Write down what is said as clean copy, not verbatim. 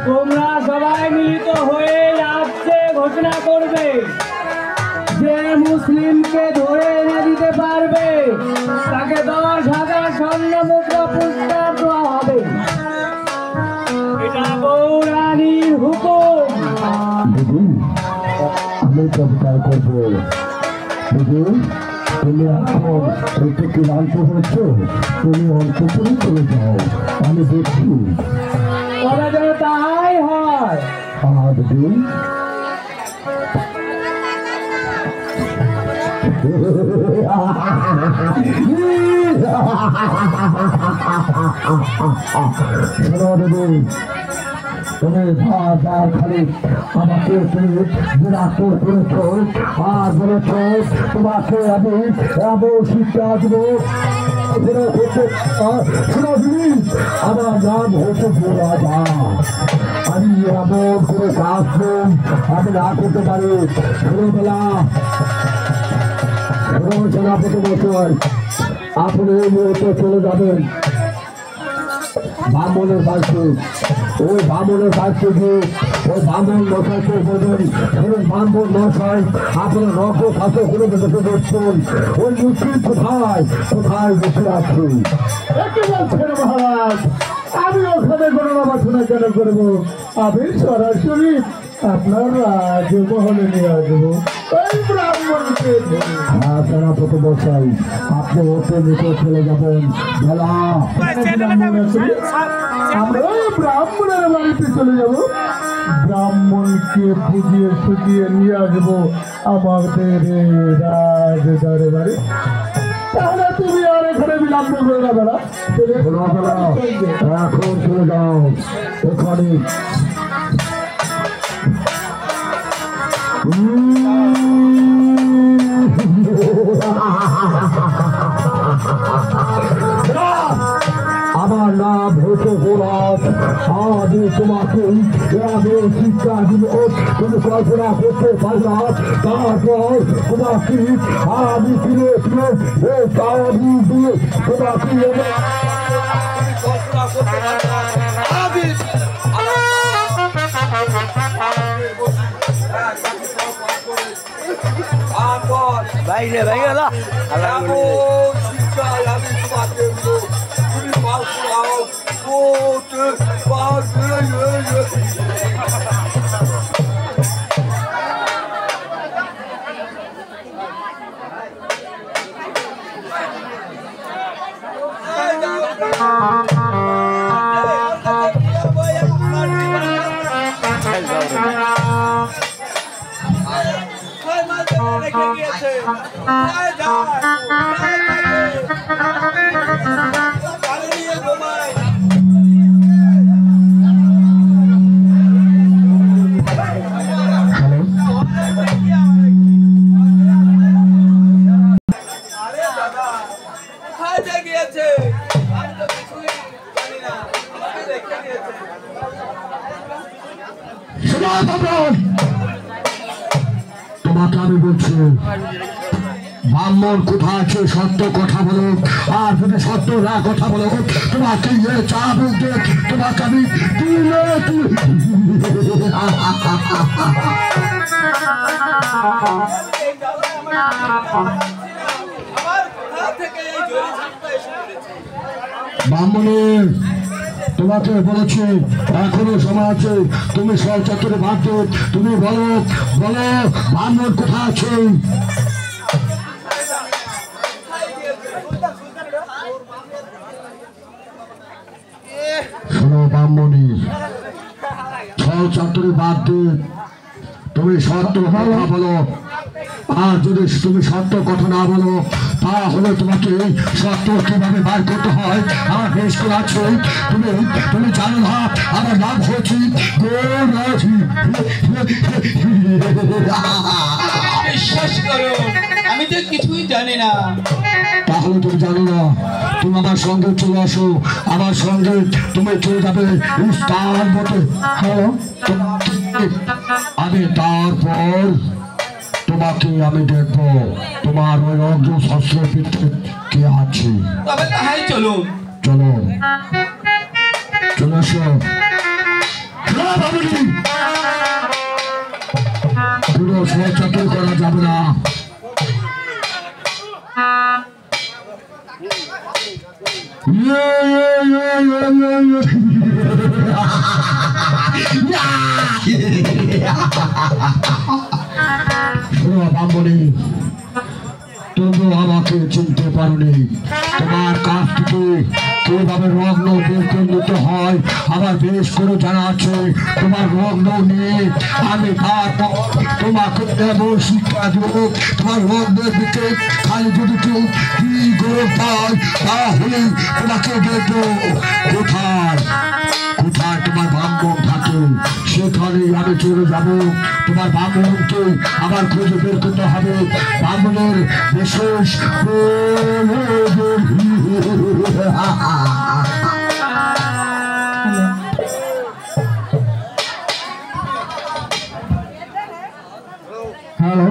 তোমরা সবাই মিলিত হয়ে রাজ্যে ঘোষণা করবে যে মুসলিমকে ধরে এনে দিতে পারবে তাকে 10,000 স্বর্ণ মুদ্রা পুরস্কার দেওয়া হবে। এটা বৌরানীর হুকুম। আমি তো বিচার করবো। তুমি এখন একটু ক্লান্ত হচ্ছ, তুমি অন্তপুরে চলে যাও, আমি দেখছি। ওরা যেন তাই হয়। দিদি তুমি বারবার খালি আমাকে তুমি বিরাট করেছ আর বলেছ তোমাকে আমি এমন শিক্ষা দেব। আমার নাম হচ্ছে রাজা। আমি এমন কোনো কাজ আমি না করতে পারি। ছোটবেলা সেনাপতি বছর আপনি এই মুহূর্তে চলে যাবেন ব্রাহ্মণের বাড়িতে। ওই ব্রাহ্মণের বাড়িতে গিয়ে ওই ব্রাহ্মণ মশাইকে বলবেন, ব্রাহ্মণ মশাই আপনার রক্ত খাতে করে দেখে দেখছেন ওই মুসলিম কোথায় কোথায় বসে আছি। একটু বলছেন মহারাজ, আমি ওখানে গণনাবাসনা কেন করবো? আমি সরাসরি আপনার রাজমহলে নিয়ে আসবো ওই ব্রাহ্মণকে। হ্যাঁ সেনাপতি মশাই, আপনি ওকে নিতে চলে যাবেন। আমরা ব্রাহ্মণের বাড়িতে চলে যাব, ব্রাহ্মণকে বুঝিয়ে সুজিয়ে নিয়ে আসবো আমাদের রাজ দরবারে। তাহলে তুমি আর এখানে বিলম্ব করে যাবে না, এখন চলে যাও ওখানে। আমার নাম হচ্ছে গোলাপ। আমি তোমাকে শিক্ষা দিব, তুমি কল্পনা করতে পারবা। তারপর তোমাকে আমি ফিরে ফিরে দিয়ে তোমাকে বাইরে বাইরে তোমাকে আমি বলছি, ব্রাহ্মণ কোথায় আছে সত্য কথা বলো। আর যদি সত্য না কথা বলো তোমাকে চা বলতে তোমাকে আমি ব্রাহ্মণের তোমাকে বলেছি এখনো সময় আছে, তুমি সব চত্বরে ভাবছ, তুমি বলো বলো ব্রাহ্মণ কোথায় আছে। শোনো ব্রাহ্মণী, সব চত্বরে বাদ দিয়ে তুমি সত্য কথা বলো। আর যদি তুমি সত্য কথা না বলো তাহলে তোমাকে সত্য কিভাবে বার করতে হয় আমার বেশ করে আছে। তুমি তুমি জানো না আমার নাম হচ্ছে বিশ্বাস করো আমি তো কিছুই জানি না। তাহলে তুমি জানো না, তুমি আমার সঙ্গে চলে আসো, আমার সঙ্গে তুমি চলে যাবে স্থান মতো। আমি তারপর তোমাকে আমি দেখবো তোমার ওই অগ্র শস্ত্রের ভিতরে কে আছে। তবে তাহাই চলুন। চলো শুনেছো বাবুজি পুরো সব চাকরি করা যাবে না বামনি তুমি আমাকে চিনতে পারোনি তোমার কাছ থেকে কিভাবে রত্ন বের করে নিতে হয় আমার বেশ করে জানা আছে তোমার রত্ন নিয়ে আমি তারপর তোমাকে দেব শিক্ষা দেব তোমার রত্নের দিকে খালি যদি কেউ কি গরম পায় তাহলে তোমাকে দেখবো কোথায় কোথায় তোমার বান্ধব থাকে সেখানে আমি চলে যাব তোমার বান্ধবকে আবার খুঁজে বের করতে হবে বান্ধবের বিশেষ হ্যালো